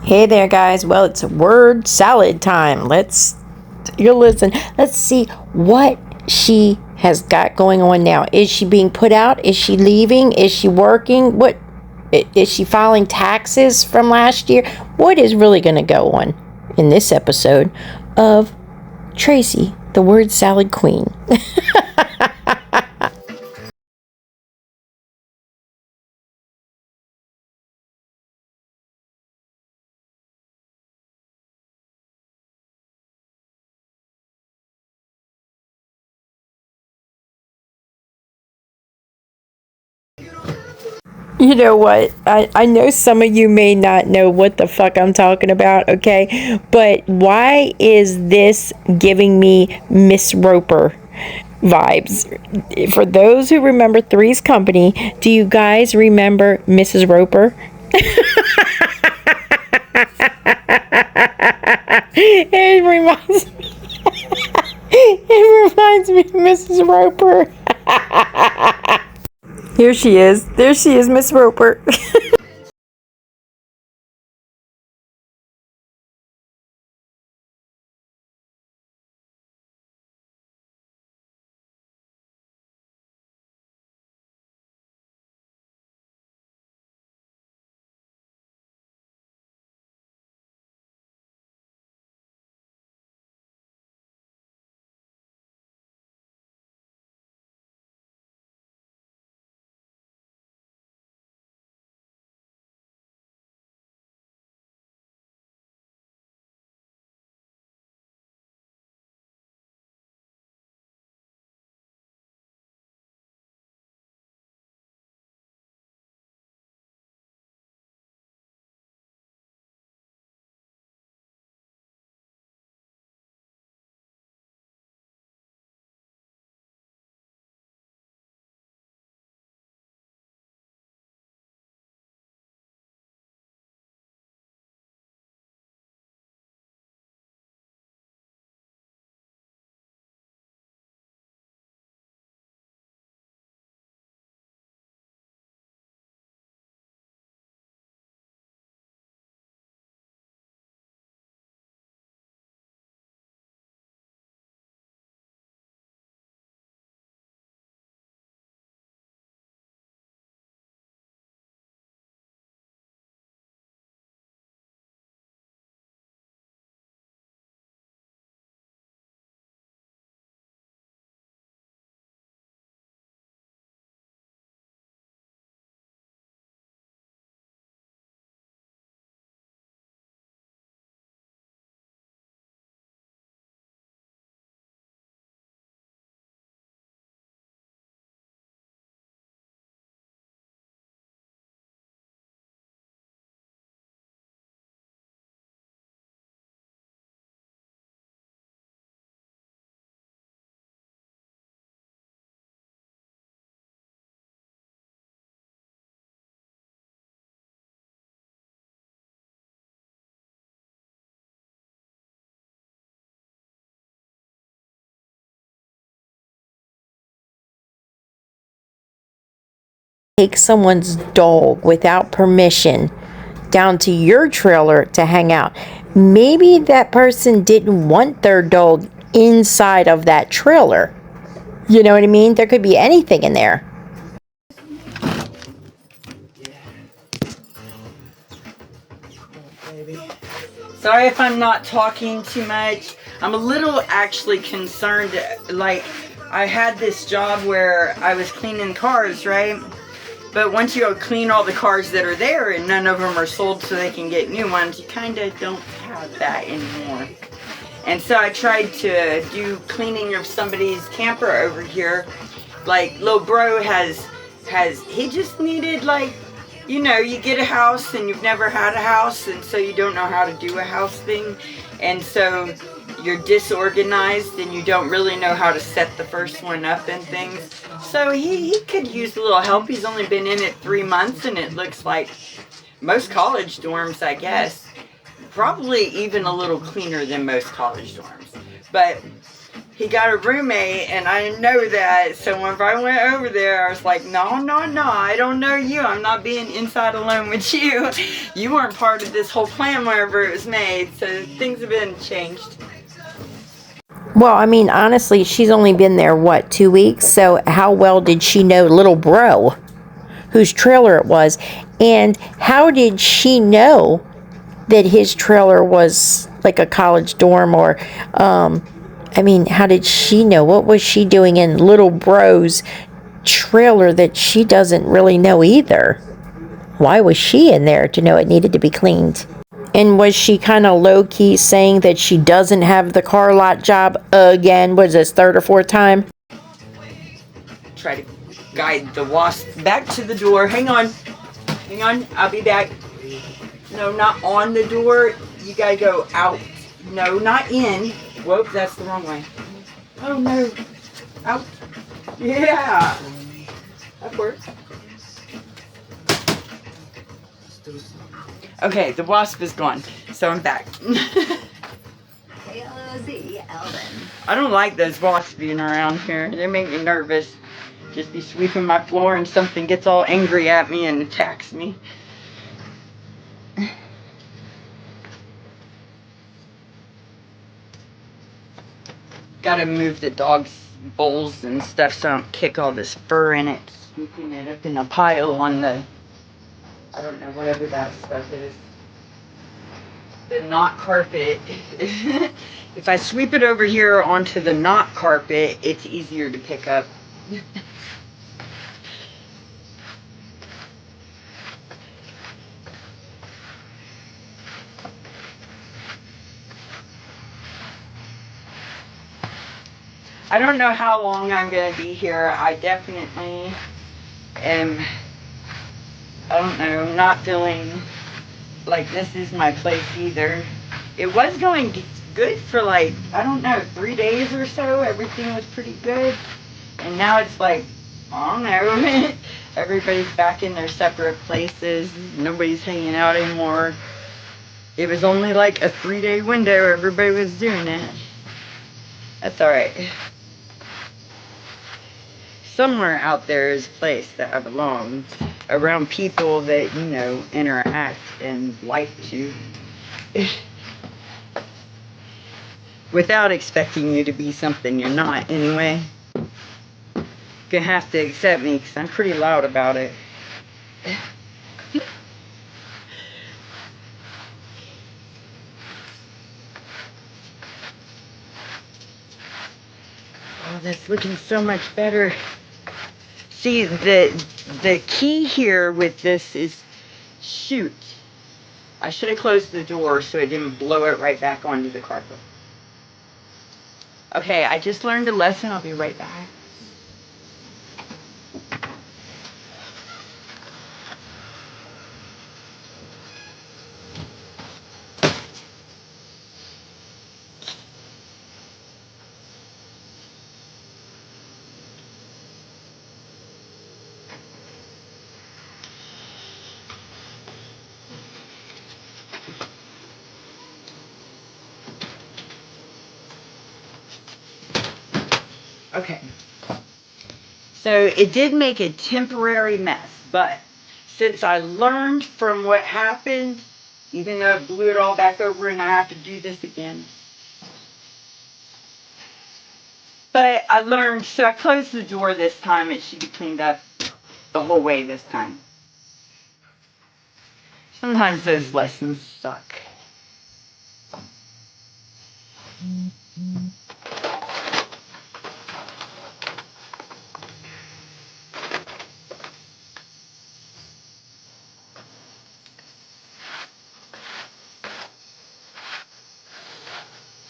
Hey there, guys. Well, it's word salad time. Let's see what she has got going on now. Is she being put out? Is she leaving? Is she working? What is she filing taxes from last year? What is really going to go on in this episode of Tracy, the word salad queen? You know what? I know some of you may not know what the fuck I'm talking about, okay? But why is this giving me Miss Roper vibes? For those who remember Three's Company, do you guys remember Mrs. Roper? It reminds me. It reminds me of Mrs. Roper. Here she is. There she is, Miss Roper. Take someone's dog without permission down to your trailer to hang out. Maybe that person didn't want their dog inside of that trailer. You know what I mean? There could be anything in there. Sorry if I'm not talking too much. I'm a little actually concerned. Like, I had this job where I was cleaning cars, right? But once you clean all the cars that are there and none of them are sold so they can get new ones, you kind of don't have that anymore. And so I tried to do cleaning of somebody's camper over here. Like, Lil Bro he just needed, like, you know, you get a house and you've never had a house, and so you don't know how to do a house thing. And so, you're disorganized and you don't really know how to set the first one up and things. So he could use a little help. He's only been in it 3 months, and it looks like most college dorms, I guess. Probably even a little cleaner than most college dorms. But he got a roommate, and I didn't know that. So whenever I went over there, I was like, no, I don't know you. I'm not being inside alone with you. You weren't part of this whole plan whenever it was made. So things have been changed. Well, I mean, honestly, she's only been there, what, 2 weeks? So how well did she know little bro, whose trailer it was? And how did she know that his trailer was like a college dorm? Or, I mean, how did she know? What was she doing in little bro's trailer that she doesn't really know either? Why was she in there to know it needed to be cleaned? And was she kind of low-key saying that she doesn't have the car lot job again? Was this third or fourth time? Try to guide the wasp back to the door. Hang on, I'll be back. No, not on the door. You gotta go out. No, not in. Whoop, that's the wrong way. Oh no. Out. Yeah. That worked. Okay, the wasp is gone. So I'm back. I don't like those wasps being around here. They make me nervous. Just be sweeping my floor and something gets all angry at me and attacks me. Gotta move the dog's bowls and stuff so I don't kick all this fur in it. Sweeping it up in a pile on the, I don't know, whatever that stuff is. The knot carpet. If I sweep it over here onto the knot carpet, it's easier to pick up. I don't know how long I'm going to be here. I definitely am, I don't know, not feeling like this is my place either. It was going good for like, I don't know, 3 days or so. Everything was pretty good. And now it's like, I don't know. Everybody's back in their separate places. Nobody's hanging out anymore. It was only like a 3-day window. Everybody was doing it. That's alright. Somewhere out there is a place that I belong, around people that, you know, interact and like to, without expecting you to be something you're not anyway. You're gonna have to accept me because I'm pretty loud about it. Oh, that's looking so much better. See, the key here with this is, shoot, I should have closed the door so it didn't blow it right back onto the carpet. Okay, I just learned a lesson. I'll be right back. Okay. So it did make a temporary mess, but since I learned from what happened, even though it blew it all back over and I have to do this again. But I learned, so I closed the door this time. It should be cleaned up the whole way this time. Sometimes those lessons suck.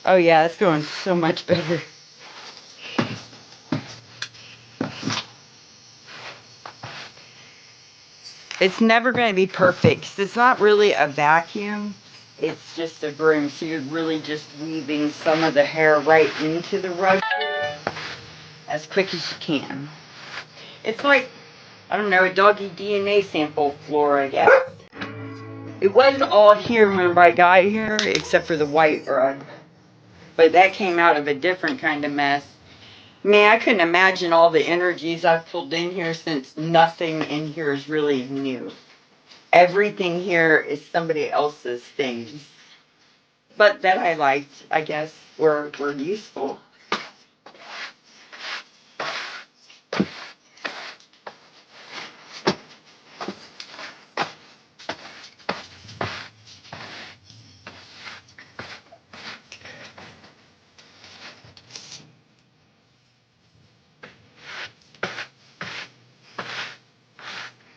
Oh yeah, it's going so much better. It's never going to be perfect 'cause it's not really a vacuum. it's just a broom, so you're really just weaving some of the hair right into the rug as quick as you can. It's like, I don't know, a doggy DNA sample floor, I guess. It wasn't all here when I got here, except for the white rug. But that came out of a different kind of mess. Man, I couldn't imagine all the energies I've pulled in here since nothing in here is really new. Everything here is somebody else's things. But that I liked, I guess, were useful.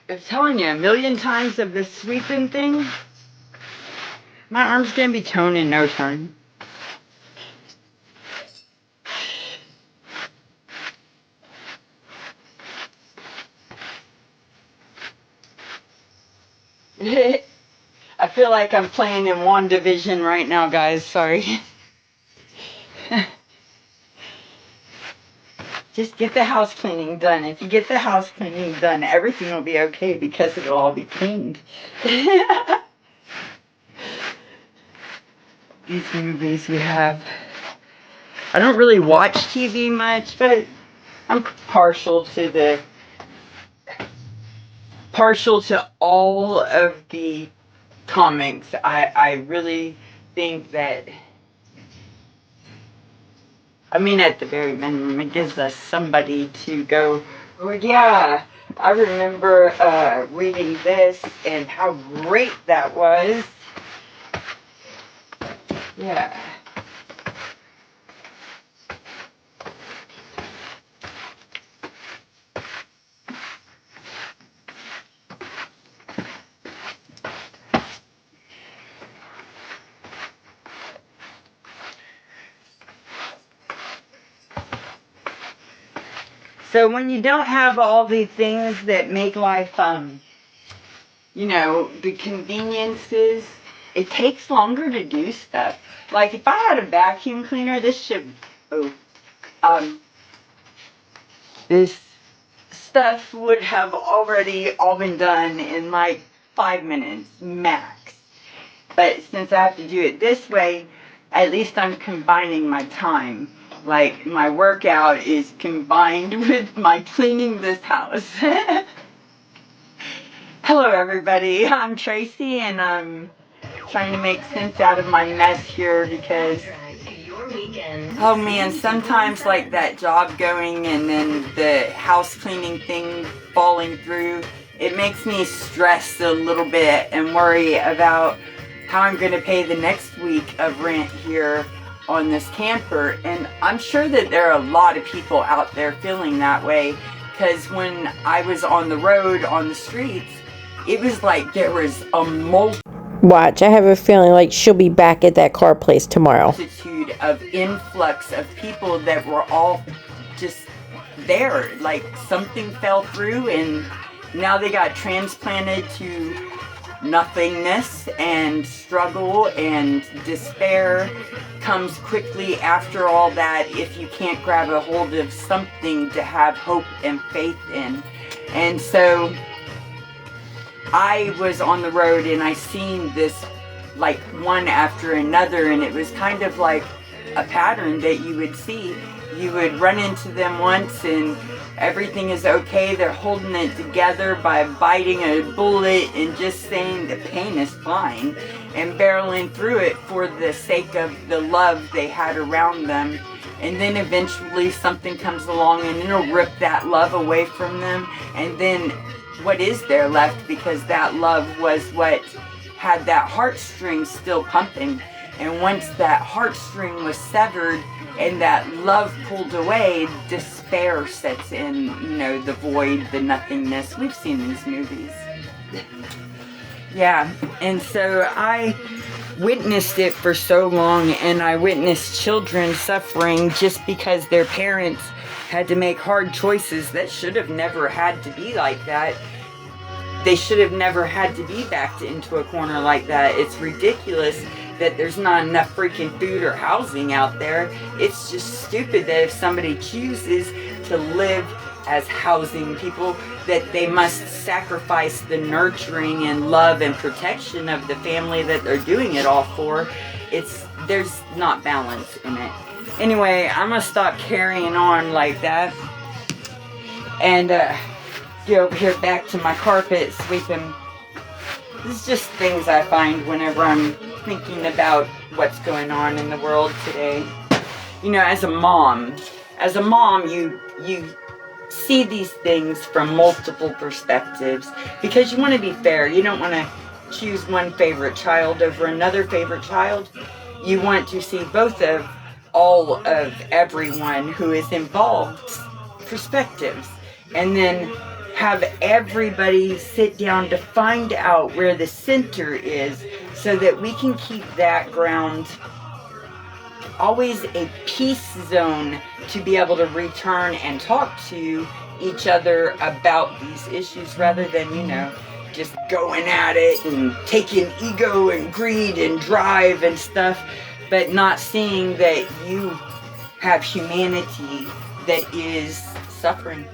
I'm telling you, a million times of this sweeping thing, my arm's gonna be toned in no time. I feel like I'm playing in WandaVision right now, guys. Sorry. Just get the house cleaning done. If you get the house cleaning done, everything will be okay because it'll all be cleaned. These movies we have. I don't really watch TV much, but I'm partial to all of the comics. I really think that, I mean, at the very minimum, it gives us somebody to go, oh yeah, I remember reading this and how great that was. Yeah. So when you don't have all the things that make life, you know, the conveniences, it takes longer to do stuff. Like if I had a vacuum cleaner, this stuff would have already all been done in like 5 minutes max. But since I have to do it this way, at least I'm combining my time. Like my workout is combined with my cleaning this house. Hello everybody, I'm Tracy and I'm trying to make sense out of my mess here because, oh man, sometimes like that job going and then the house cleaning thing falling through, it makes me stress a little bit and worry about how I'm going to pay the next week of rent here on this camper. And I'm sure that there are a lot of people out there feeling that way, because when I was on the road, on the streets, it was like there was a Watch, I have a feeling like she'll be back at that car place tomorrow. multitude of influx of people that were all just there. Like something fell through and now they got transplanted to nothingness, and struggle and despair comes quickly after all that if you can't grab a hold of something to have hope and faith in. And so I was on the road and I seen this like one after another, and it was kind of like a pattern that you would see. You would run into them once and everything is okay. They're holding it together by biting a bullet and just saying the pain is fine and barreling through it for the sake of the love they had around them. And then eventually something comes along and it'll rip that love away from them. And then what is there left, because that love was what had that heartstring still pumping. And once that heartstring was severed and that love pulled away, despair sets in, you know, the void, the nothingness. We've seen these movies. Yeah, and so I witnessed it for so long, and I witnessed children suffering just because their parents had to make hard choices that should have never had to be like that. they should have never had to be backed into a corner like that. It's ridiculous that there's not enough freaking food or housing out there. It's just stupid that if somebody chooses to live as housing people, that they must sacrifice the nurturing and love and protection of the family that they're doing it all for. There's not balance in it. Anyway, I'm gonna stop carrying on like that and get over here back to my carpet sweeping. This is just things I find whenever I'm thinking about what's going on in the world today. You know, as a mom, you see these things from multiple perspectives because you want to be fair. You don't want to choose one favorite child over another favorite child. You want to see both of all of everyone who is involved perspectives, and then have everybody sit down to find out where the center is so that we can keep that ground always a peace zone to be able to return and talk to each other about these issues rather than, you know, just going at it and taking ego and greed and drive and stuff, but not seeing that you have humanity that is suffering,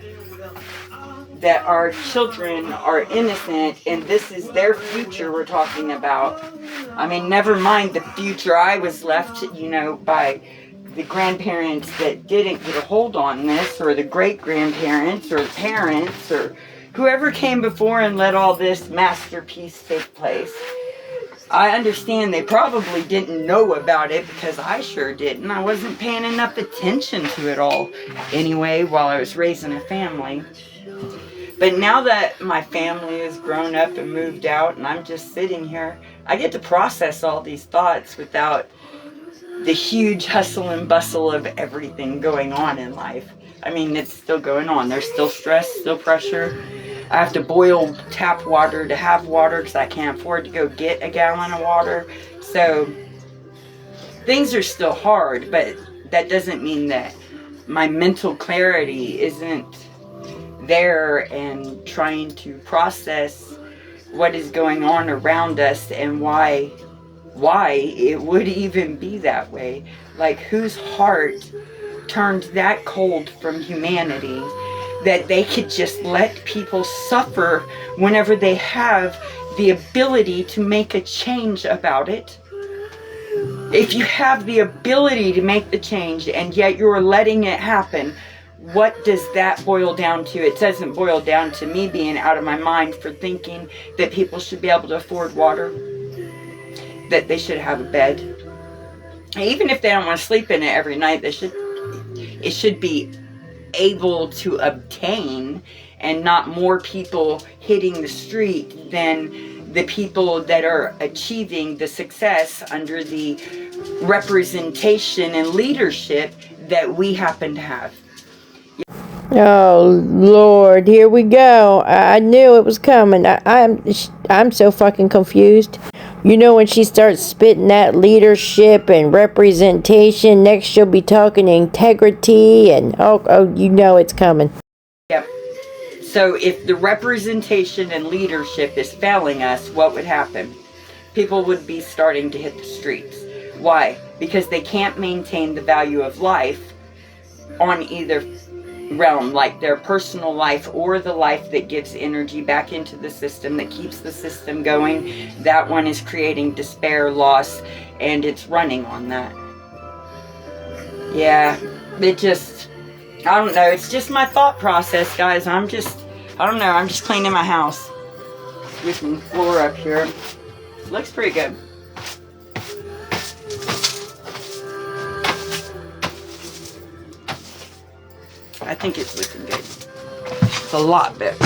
that our children are innocent and this is their future we're talking about. I mean, never mind the future I was left, you know, by the grandparents that didn't get a hold on this, or the great-grandparents or parents or whoever came before and let all this masterpiece take place. I understand they probably didn't know about it because I sure didn't. I wasn't paying enough attention to it all anyway while I was raising a family. But now that my family has grown up and moved out and I'm just sitting here, I get to process all these thoughts without the huge hustle and bustle of everything going on in life. I mean, it's still going on. There's still stress, still pressure. I have to boil tap water to have water because I can't afford to go get a gallon of water. So things are still hard, but that doesn't mean that my mental clarity isn't there and trying to process what is going on around us and why it would even be that way. Like, whose heart turned that cold from humanity that they could just let people suffer whenever they have the ability to make a change about it? If you have the ability to make the change and yet you're letting it happen, what does that boil down to? It doesn't boil down to me being out of my mind for thinking that people should be able to afford water, that they should have a bed. Even if they don't want to sleep in it every night, it should be able to obtain, and not more people hitting the street than the people that are achieving the success under the representation and leadership that we happen to have. Oh Lord, here we go. I knew it was coming. I'm so fucking confused. You know, when she starts spitting that leadership and representation, next she'll be talking integrity and oh, you know it's coming. Yep. So if the representation and leadership is failing us, what would happen? People would be starting to hit the streets. Why? Because they can't maintain the value of life on either realm, like their personal life or the life that gives energy back into the system, that keeps the system going. That one is creating despair, loss, and it's running on that. Yeah, I don't know, it's just my thought process, guys. I don't know, I'm just cleaning my house. Sweeping the floor up here. Looks pretty good. I think it's looking good. It's a lot better.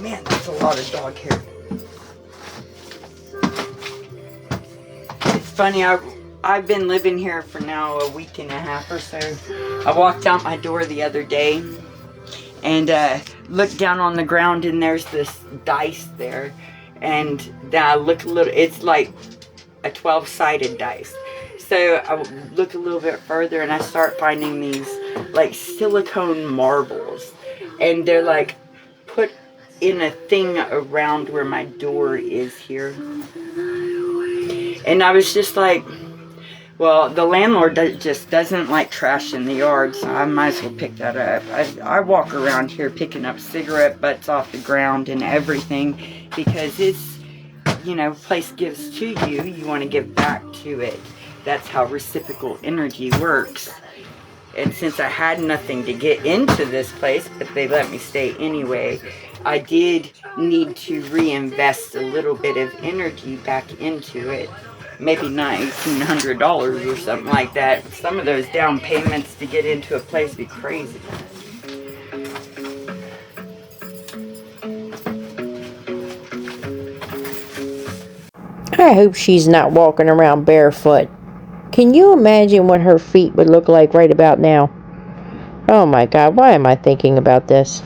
Man, that's a lot of dog hair. It's funny, I've been living here for now a week and a half or so. I walked out my door the other day and looked down on the ground, and there's this dice there. And then I look a little, it's like a 12-sided dice. So I look a little bit further and I start finding these like silicone marbles, and they're like put in a thing around where my door is here. And I was just like, well, the landlord just doesn't like trash in the yard, so I might as well pick that up. I walk around here picking up cigarette butts off the ground and everything, because it's, you know, place gives to you, you want to give back to it. That's how reciprocal energy works. And since I had nothing to get into this place, but they let me stay anyway, I did need to reinvest a little bit of energy back into it. Maybe not $1,800 or something like that. Some of those down payments to get into a place would be crazy. I hope she's not walking around barefoot. Can you imagine what her feet would look like right about now? Oh my God, why am I thinking about this?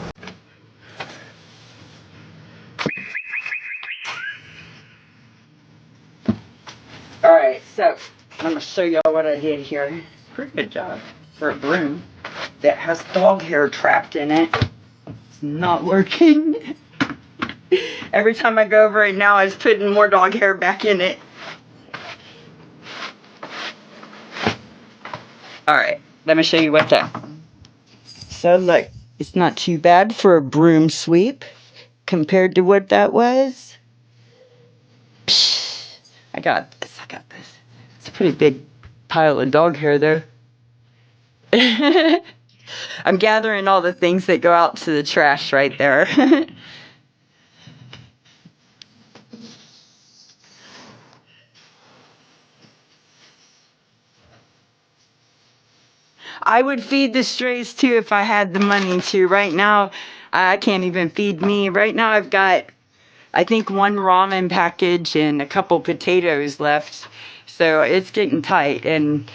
Alright, so I'm going to show y'all what I did here. Pretty good job for a broom that has dog hair trapped in it. It's not working. Every time I go over it now, it's putting more dog hair back in it. Alright, let me show you what that. So look, it's not too bad for a broom sweep compared to what that was. Psh, I got this. It's a pretty big pile of dog hair there. I'm gathering all the things that go out to the trash right there. I would feed the strays too if I had the money to. Right now, I can't even feed me. Right now, I've got, I think, one ramen package and a couple potatoes left. So it's getting tight. And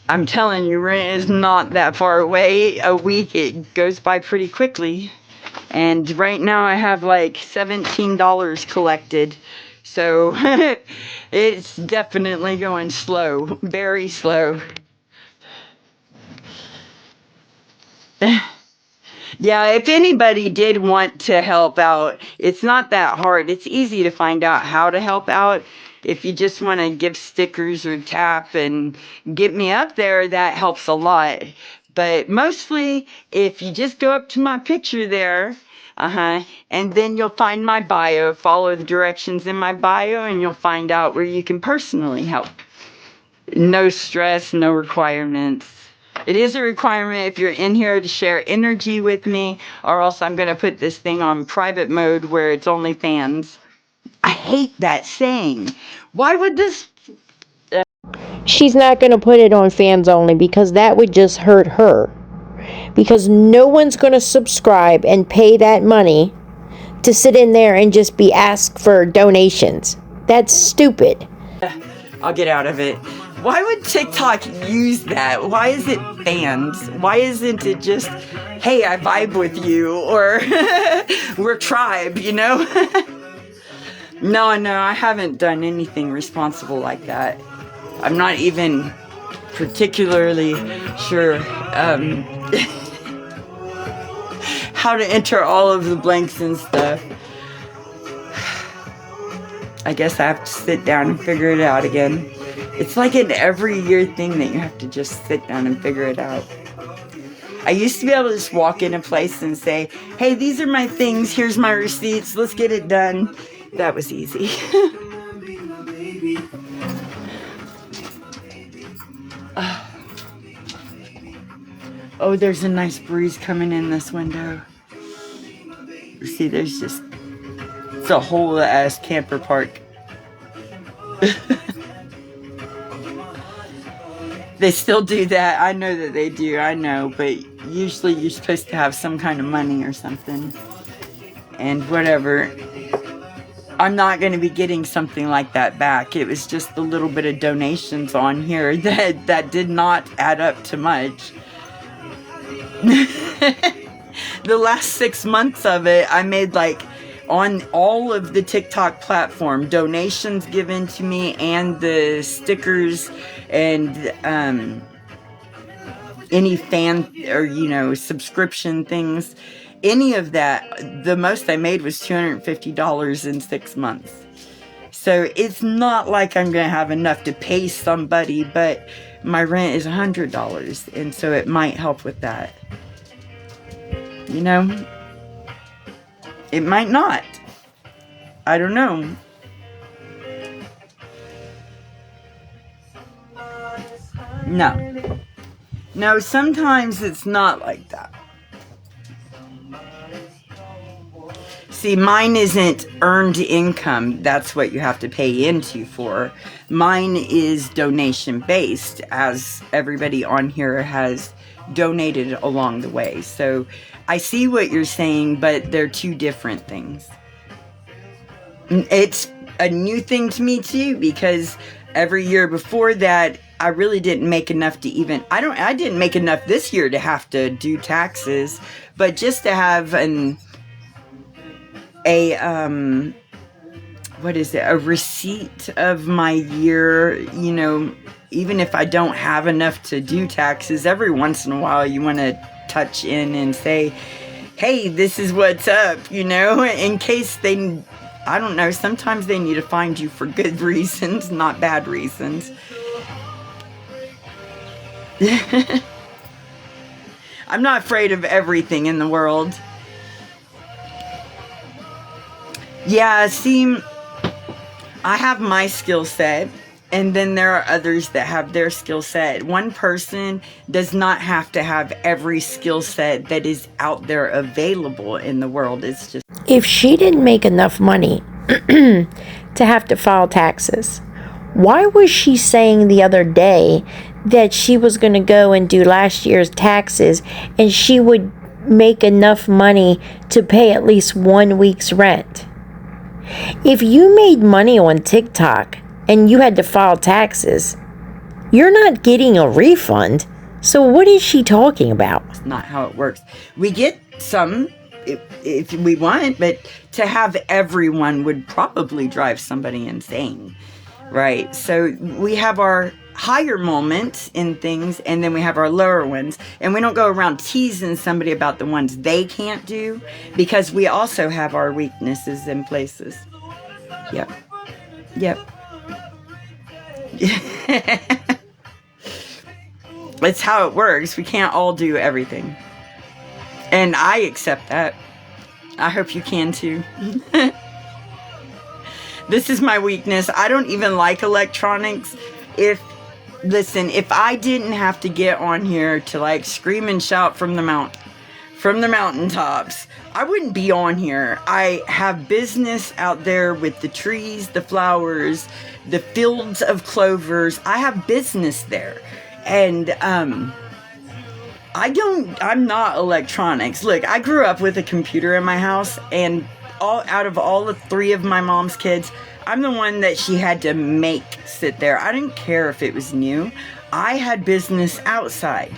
I'm telling you, rent is not that far away. A week, it goes by pretty quickly. And right now, I have like $17 collected. So it's definitely going slow, very slow. Yeah, if anybody did want to help out, it's not that hard. It's easy to find out how to help out. If you just want to give stickers or tap and get me up there, that helps a lot. But mostly, if you just go up to my picture there, and then you'll find my bio, follow the directions in my bio, and you'll find out where you can personally help. No stress, no requirements. It is a requirement if you're in here to share energy with me, or else I'm going to put this thing on private mode where it's only fans. I hate that saying. Why would this? She's not going to put it on fans only because that would just hurt her. Because no one's going to subscribe and pay that money to sit in there and just be asked for donations. That's stupid. I'll get out of it. Why would TikTok use that? Why is it fans? Why isn't it just, hey, I vibe with you, or we're tribe, you know? No, I haven't done anything responsible like that. I'm not even particularly sure how to enter all of the blanks and stuff. I guess I have to sit down and figure it out again. It's like an every year thing that you have to just sit down and figure it out. I used to be able to just walk in a place and say, hey, these are my things, here's my receipts, let's get it done. That was easy. Oh, there's a nice breeze coming in this window. See, there's just, it's a whole ass camper park. They still do that. I know that they do. I know. But usually you're supposed to have some kind of money or something. And whatever. I'm not going to be getting something like that back. It was just a little bit of donations on here that did not add up to much. The last 6 months of it, I made like on all of the TikTok platform, donations given to me and the stickers and any fan or, subscription things. any of that. The most I made was $250 in 6 months. So it's not like I'm going to have enough to pay somebody, but my rent is $100, and so it might help with that. You know? It might not. I don't know. No. No, sometimes it's not like that. See, mine isn't earned income. That's what you have to pay into for. Mine is donation based, as everybody on here has donated along the way. So I see what you're saying, but they're two different things. It's a new thing to me too, because every year before that, I really didn't make enough to even, I didn't make enough this year to have to do taxes, but just to have a receipt of my year, you know, even if I don't have enough to do taxes, every once in a while you want to touch in and say, hey, this is what's up, you know, in case they, I don't know, sometimes they need to find you for good reasons, not bad reasons. I'm not afraid of everything in the world. Yeah, see, I have my skill set, and then there are others that have their skill set. One person does not have to have every skill set that is out there available in the world. It's just... If she didn't make enough money to have to file taxes, why was she saying the other day that she was going to go and do last year's taxes and she would make enough money to pay at least 1 week's rent? If you made money on TikTok and you had to file taxes, you're not getting a refund. So what is she talking about? That's not how it works. We get some if we want, but to have everyone would probably drive somebody insane, right? So we have our higher moments in things, and then we have our lower ones, and we don't go around teasing somebody about the ones they can't do, because we also have our weaknesses in places. Yep. It's how it works. We can't all do everything, and I accept that. I hope you can too. This is my weakness. I don't even like electronics. If I didn't have to get on here to like scream and shout from the mountaintops, I wouldn't be on here. I have business out there with the trees, the flowers, the fields of clovers. I have business there. And I'm not electronics. Look, I grew up with a computer in my house, and out of all the 3 of my mom's kids, I'm the one that she had to make sit there. I didn't care if it was new. I had business outside.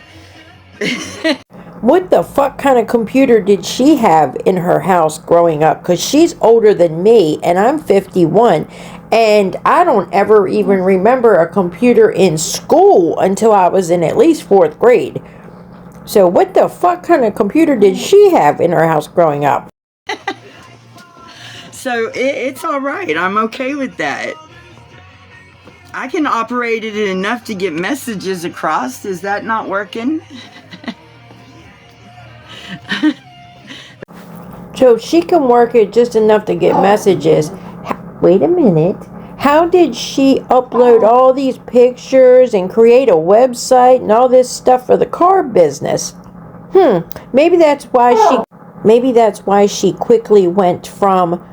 What the fuck kind of computer did she have in her house growing up? Because she's older than me, and I'm 51, and I don't ever even remember a computer in school until I was in at least 4th grade. So what the fuck kind of computer did she have in her house growing up? So it's all right. I'm okay with that. I can operate it enough to get messages across. Is that not working? So she can work it just enough to get messages. Wait a minute. How did she upload all these pictures and create a website and all this stuff for the car business? Maybe that's why she quickly went from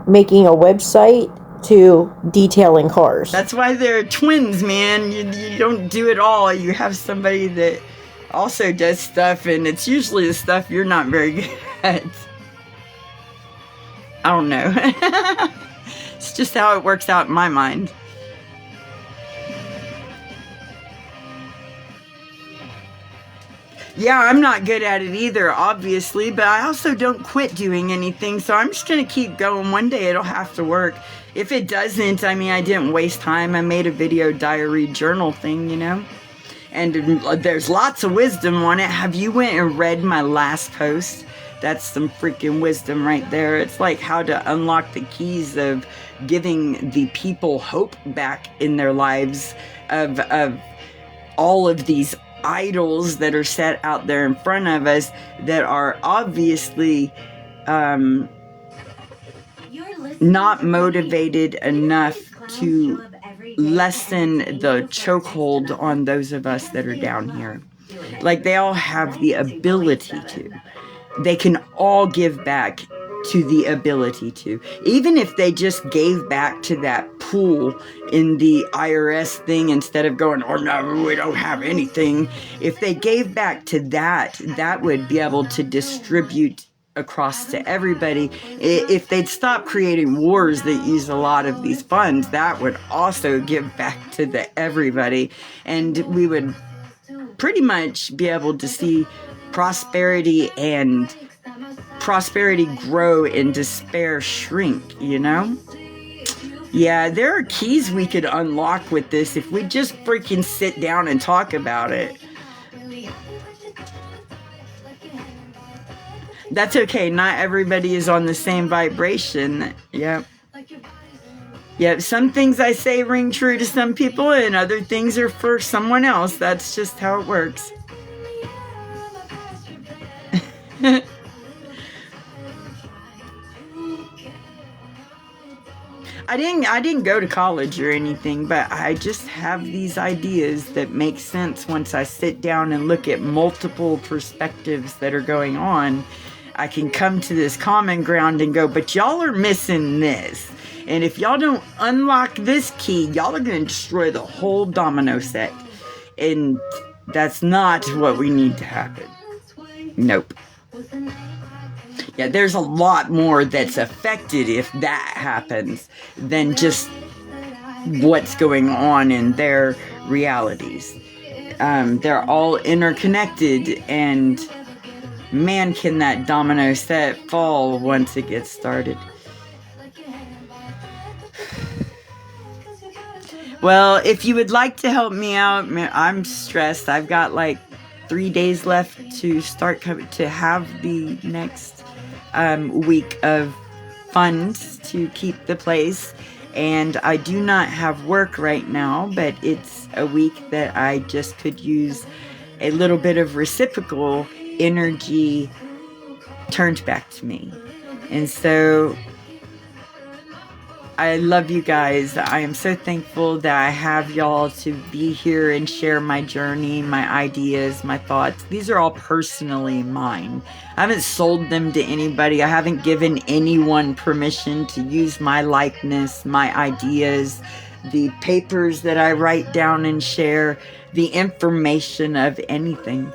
making a website to detailing cars. That's why they're twins, man. You don't do it all. You have somebody that also does stuff, and it's usually the stuff you're not very good at. I don't know. It's just how it works out in my mind. Yeah, I'm not good at it either, obviously, but I also don't quit doing anything, so I'm just going to keep going. One day it'll have to work. If it doesn't, I mean, I didn't waste time. I made a video diary journal thing, you know? And there's lots of wisdom on it. Have you went and read my last post? That's some freaking wisdom right there. It's like how to unlock the keys of giving the people hope back in their lives, of all of these idols that are set out there in front of us that are obviously not motivated enough to lessen the chokehold on those of us that are down here. Like, they all have the ability to. They can all give back to the ability to. Even if they just gave back to that pool in the IRS thing instead of going, oh no, we don't have anything. If they gave back to that, that would be able to distribute across to everybody. If they'd stop creating wars that use a lot of these funds, that would also give back to the everybody. And we would pretty much be able to see prosperity grow and despair shrink, you know? Yeah, there are keys we could unlock with this if we just freaking sit down and talk about it. That's okay. Not everybody is on the same vibration. Yep. Yep. Some things I say ring true to some people and other things are for someone else. That's just how it works. I didn't go to college or anything, but I just have these ideas that make sense once I sit down and look at multiple perspectives that are going on. I can come to this common ground and go, but y'all are missing this. And if y'all don't unlock this key, y'all are going to destroy the whole domino set. And that's not what we need to happen. Nope. Yeah, there's a lot more that's affected if that happens than just what's going on in their realities. They're all interconnected, and man, can that domino set fall once it gets started. Well, if you would like to help me out, I'm stressed. I've got like 3 days left to start to have the next week of funds to keep the place, and I do not have work right now, but it's a week that I just could use a little bit of reciprocal energy turned back to me. And so I love you guys. I am so thankful that I have y'all to be here and share my journey, my ideas, my thoughts. These are all personally mine. I haven't sold them to anybody. I haven't given anyone permission to use my likeness, my ideas, the papers that I write down and share, the information of anything,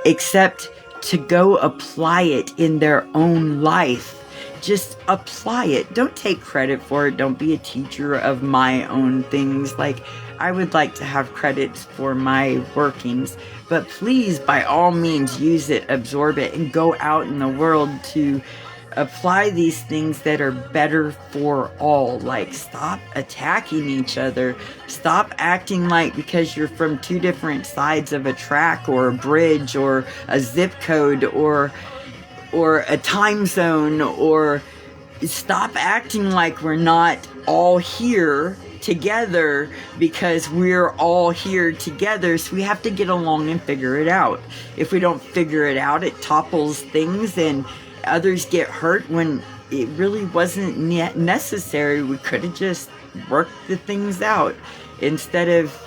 except to go apply it in their own life. Just apply it. Don't take credit for it. Don't be a teacher of my own things. Like, I would like to have credits for my workings, but please, by all means, use it, absorb it, and go out in the world to apply these things that are better for all. Like, stop attacking each other. Stop acting like because you're from two different sides of a track or a bridge or a zip code or a time zone, or stop acting like we're not all here together, because we're all here together, so we have to get along and figure it out. If we don't figure it out, it topples things and others get hurt when it really wasn't necessary. We could have just worked the things out instead of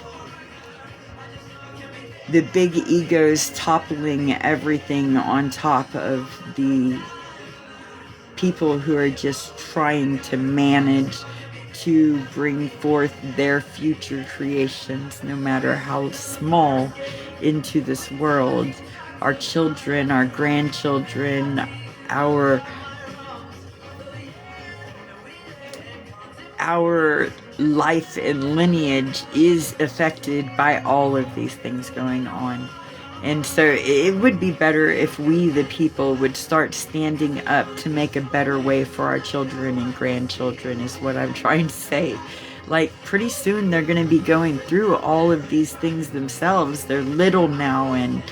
the big egos toppling everything on top of the people who are just trying to manage to bring forth their future creations, no matter how small, into this world. Our children, our grandchildren, our life and lineage is affected by all of these things going on. And so it would be better if we, the people, would start standing up to make a better way for our children and grandchildren, is what I'm trying to say. Like, pretty soon they're going to be going through all of these things themselves. They're little now and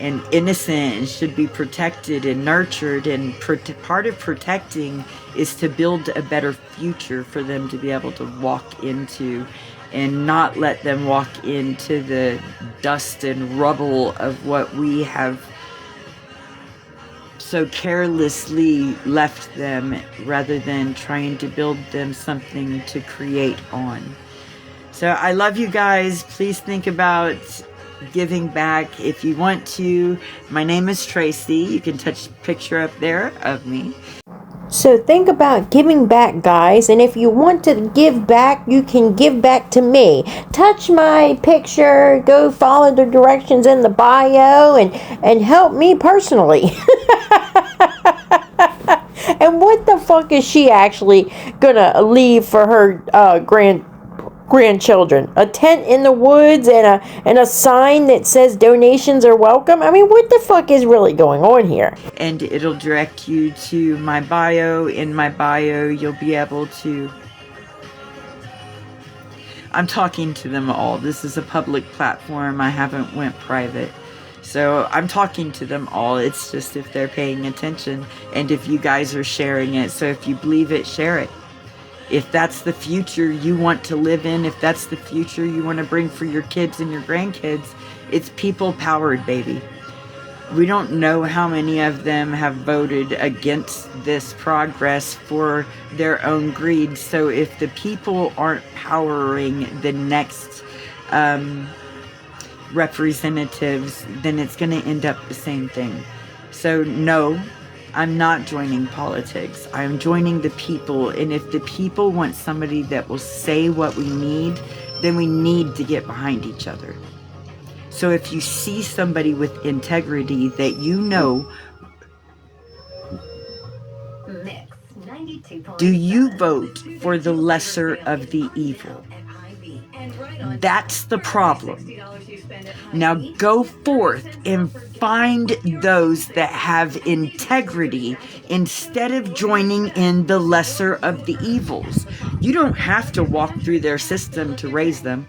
innocent and should be protected and nurtured. And part of protecting is to build a better future for them to be able to walk into, and not let them walk into the dust and rubble of what we have so carelessly left them, rather than trying to build them something to create on. So I love you guys. Please think about giving back if you want to. My name is Tracy. You can touch the picture up there of me. So think about giving back, guys, and if you want to give back, you can give back to me. Touch my picture, go follow the directions in the bio, and help me personally. And what the fuck is she actually gonna leave for her grandchildren? A tent in the woods and a sign that says donations are welcome? I mean, what the fuck is really going on here? And it'll direct you to my bio. In my bio, you'll be able to... I'm talking to them all. This is a public platform. I haven't went private. So I'm talking to them all. It's just if they're paying attention and if you guys are sharing it. So if you believe it, share it. If that's the future you want to live in, if that's the future you want to bring for your kids and your grandkids, it's people powered, baby. We don't know how many of them have voted against this progress for their own greed. So if the people aren't powering the next representatives, then it's going to end up the same thing. So no, I'm not joining politics. I'm joining the people. And if the people want somebody that will say what we need, then we need to get behind each other. So if you see somebody with integrity that you know, do you vote for the lesser of the evil? That's the problem. Now go forth and find those that have integrity instead of joining in the lesser of the evils. You don't have to walk through their system to raise them.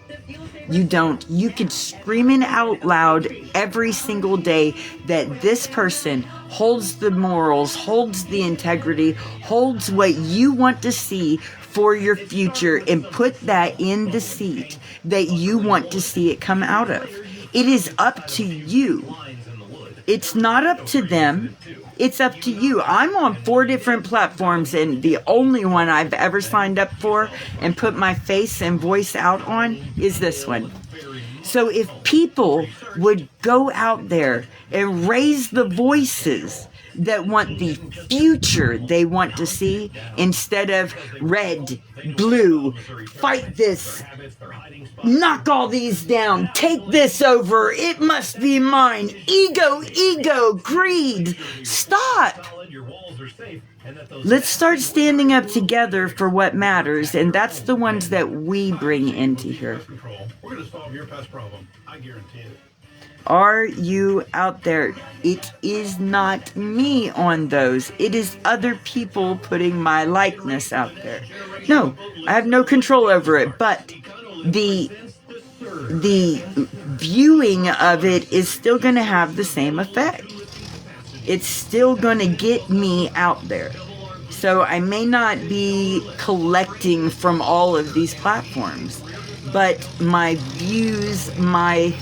You don't. You can scream it out loud every single day that this person holds the morals, holds the integrity, holds what you want to see for your future, and put that in the seat that you want to see it come out of. It is up to you. It's not up to them. It's up to you. I'm on 4 different platforms, and the only one I've ever signed up for and put my face and voice out on is this one. So if people would go out there and raise the voices that want the future they want to see, instead of red, blue, fight this, knock all these down, take this over, it must be mine, ego, greed, stop. Let's start standing up together for what matters, and that's the ones that we bring into here. We're going to solve your pest problem. I guarantee it. Are you out there? It is not me on those. It is other people putting my likeness out there. No, I have no control over it, but the viewing of it is still going to have the same effect. It's still going to get me out there. So I may not be collecting from all of these platforms, but my views, my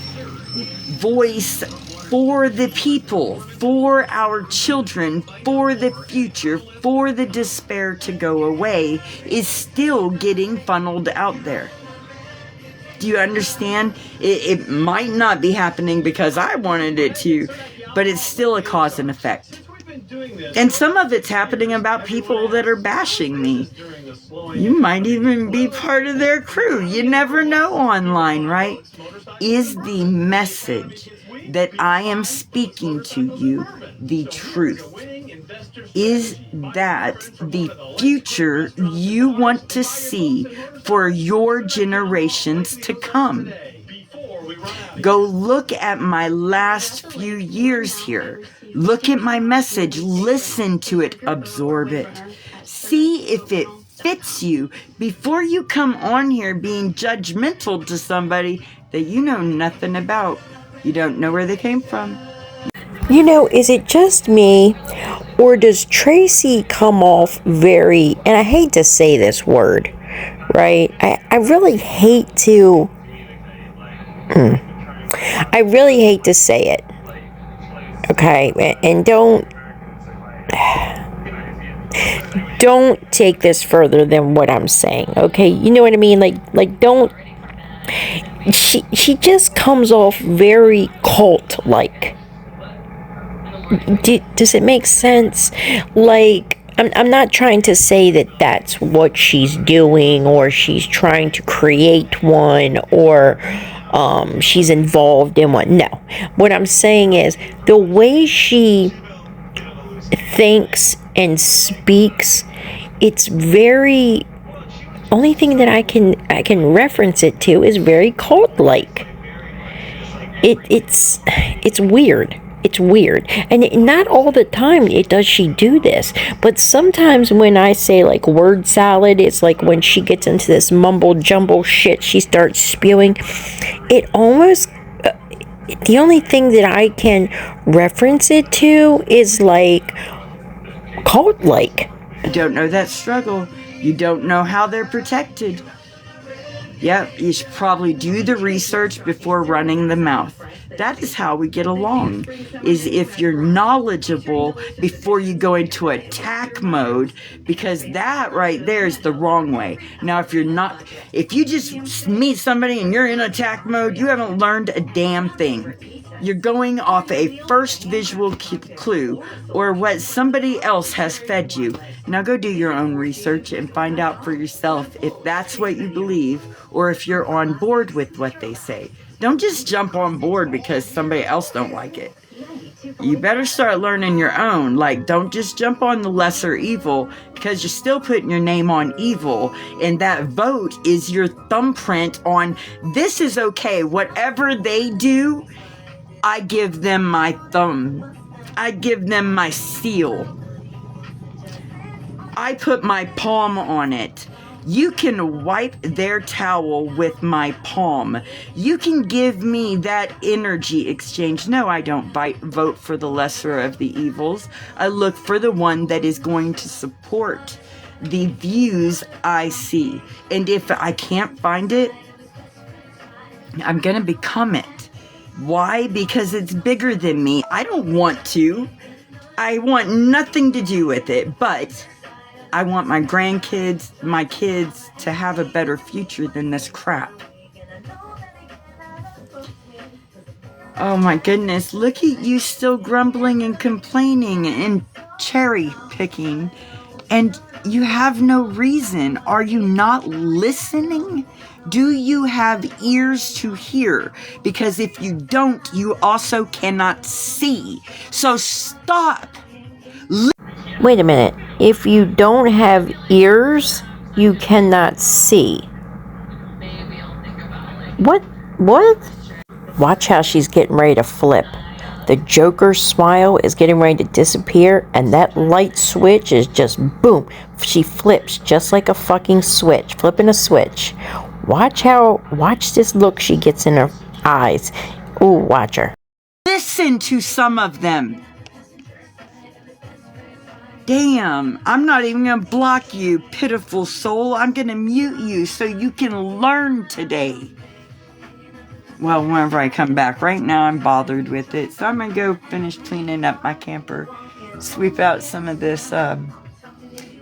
voice for the people, for our children, for the future, for the despair to go away, is still getting funneled out there. Do you understand? It might not be happening because I wanted it to, but it's still a cause and effect. And some of it's happening about people that are bashing me. You might even be part of their crew. You never know online, right? Is the message that I am speaking to you the truth? Is that the future you want to see for your generations to come? Go look at my last few years here. Look at my message, listen to it, absorb it. See if it fits you before you come on here being judgmental to somebody that you know nothing about. You don't know where they came from. You know, is it just me, or does Tracy come off very, and I hate to say this word, right? I really hate to, I really hate to say it, okay? And don't take this further than what I'm saying, okay? You know what I mean? Like don't, she just comes off very cult-like. Does it make sense? Like, I'm not trying to say that that's what she's doing, or she's trying to create one, or she's involved in one. No. What I'm saying is the way she thinks and speaks, it's very, only thing that I can reference it to is very cult-like. It's weird. It's weird. And not all the time does she do this. But sometimes when I say like word salad, it's like when she gets into this mumble jumble shit she starts spewing. It almost, the only thing that I can reference it to is like cult-like. You don't know that struggle. You don't know how they're protected. Yep, you should probably do the research before running the mouth. That is how we get along, is if you're knowledgeable before you go into attack mode, because that right there is the wrong way. Now, if you just meet somebody and you're in attack mode, you haven't learned a damn thing. You're going off a first visual clue, or what somebody else has fed you. Now go do your own research and find out for yourself if that's what you believe, or if you're on board with what they say. Don't just jump on board because somebody else don't like it. You better start learning your own. Like, don't just jump on the lesser evil, because you're still putting your name on evil, and that vote is your thumbprint on this is okay. Whatever they do, I give them my thumb. I give them my seal. I put my palm on it. You can wipe their towel with my palm. You can give me that energy exchange. No, I don't vote for the lesser of the evils. I look for the one that is going to support the views I see. And if I can't find it, I'm going to become it. Why? Because it's bigger than me. I don't want to. I want nothing to do with it, but I want my grandkids, my kids, to have a better future than this crap. Oh my goodness, look at you still grumbling and complaining and cherry picking, and you have no reason. Are you not listening? Do you have ears to hear? Because if you don't, you also cannot see. So stop. Wait a minute. If you don't have ears, you cannot see. What? Watch how she's getting ready to flip. The Joker's smile is getting ready to disappear, and that light switch is just boom. She flips just like a fucking switch, flipping a switch. Watch this look she gets in her eyes. Ooh, watch her. Listen to some of them. Damn, I'm not even gonna block you, pitiful soul. I'm gonna mute you so you can learn today. Well, whenever I come back. Right now I'm bothered with it, so I'm gonna go finish cleaning up my camper, sweep out some of this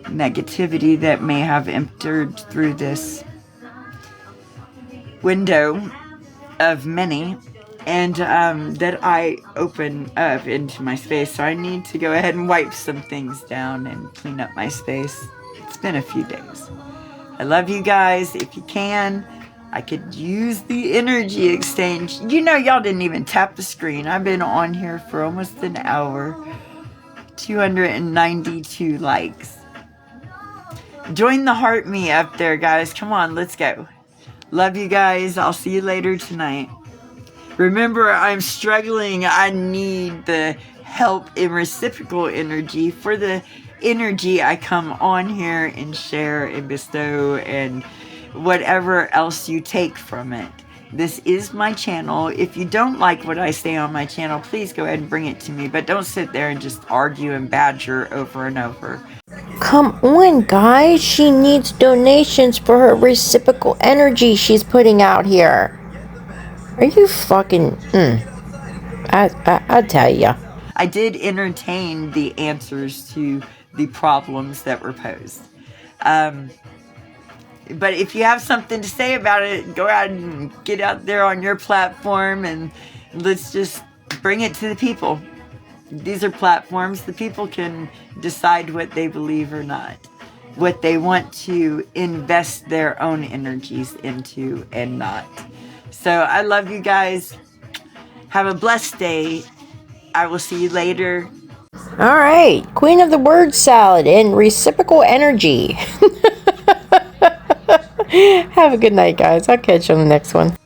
negativity that may have entered through this window of many, and that I open up into my space. So I need to go ahead and wipe some things down and clean up my space. It's been a few days. I love you guys. If you can, I could use the energy exchange. You know, y'all didn't even tap the screen. I've been on here for almost an hour. 292 likes. Join the heart me up there, guys. Come on, let's go. Love you guys. I'll see you later tonight. Remember, I'm struggling. I need the help in reciprocal energy for the energy I come on here and share and bestow and whatever else you take from it. This is my channel. If you don't like what I say on my channel, please go ahead and bring it to me. But don't sit there and just argue and badger over and over. Come on, guys. She needs donations for her reciprocal energy she's putting out here. Are you fucking... I tell ya. I did entertain the answers to the problems that were posed. But if you have something to say about it, go out and get out there on your platform and let's just bring it to the people. These are platforms. The people can decide what they believe or not, what they want to invest their own energies into and not. So I love you guys. Have a blessed day. I will see you later. All right. Queen of the word salad and reciprocal energy. Have a good night, guys. I'll catch you on the next one.